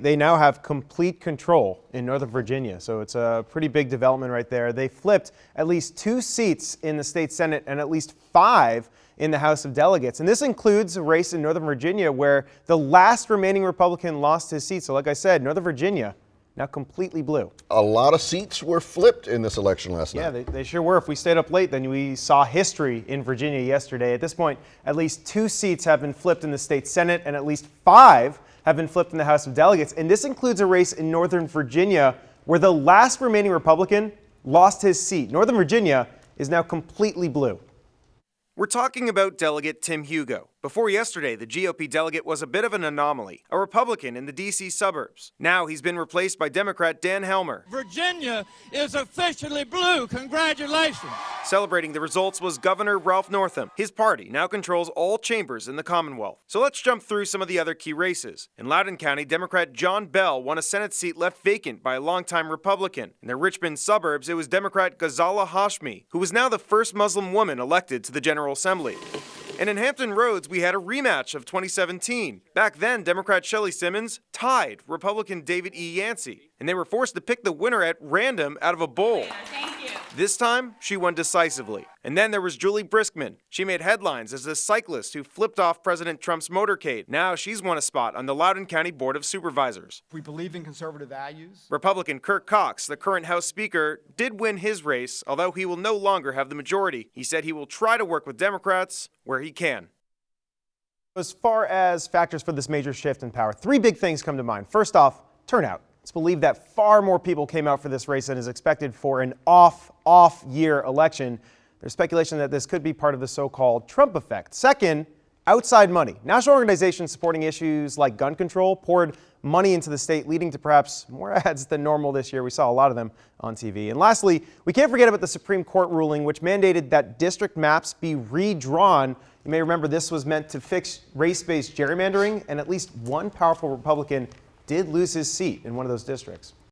They now have complete control in Northern Virginia, so it's a pretty big development right there. They flipped at least 2 seats in the state Senate and at least 5 in the House of Delegates. And this includes a race in Northern Virginia where the last remaining Republican lost his seat. So like I said, Northern Virginia now completely blue. A lot of seats were flipped in this election last night. Yeah, they sure were. If we stayed up late, then we saw history in Virginia yesterday. At this point, at least 2 seats have been flipped in the state Senate and at least 5 have been flipped in the House of Delegates. And this includes a race in Northern Virginia where the last remaining Republican lost his seat. Northern Virginia is now completely blue. We're talking about Delegate Tim Hugo. Before yesterday, the GOP delegate was a bit of an anomaly, a Republican in the D.C. suburbs. Now he's been replaced by Democrat Dan Helmer. Virginia is officially blue. Congratulations. Celebrating the results was Governor Ralph Northam. His party now controls all chambers in the Commonwealth. So let's jump through some of the other key races. In Loudoun County, Democrat John Bell won a Senate seat left vacant by a longtime Republican. In the Richmond suburbs, it was Democrat Ghazala Hashmi, who was now the first Muslim woman elected to the General Assembly. And in Hampton Roads, we had a rematch of 2017. Back then, Democrat Shelley Simmons tied Republican David E. Yancey, and they were forced to pick the winner at random out of a bowl. Thank you. This time, she won decisively. And then there was Julie Briskman. She made headlines as the cyclist who flipped off President Trump's motorcade. Now she's won a spot on the Loudoun County Board of Supervisors. We believe in conservative values. Republican Kirk Cox, the current House Speaker, did win his race, although he will no longer have the majority. He said he will try to work with Democrats where he can. As far as factors for this major shift in power, 3 big things come to mind. First off, turnout. It's believed that far more people came out for this race than is expected for an off-year election. There's speculation that this could be part of the so-called Trump effect. Second, outside money. National organizations supporting issues like gun control poured money into the state, leading to perhaps more ads than normal this year. We saw a lot of them on TV. And lastly, we can't forget about the Supreme Court ruling, which mandated that district maps be redrawn. You may remember this was meant to fix race-based gerrymandering, and at least one powerful Republican did lose his seat in one of those districts.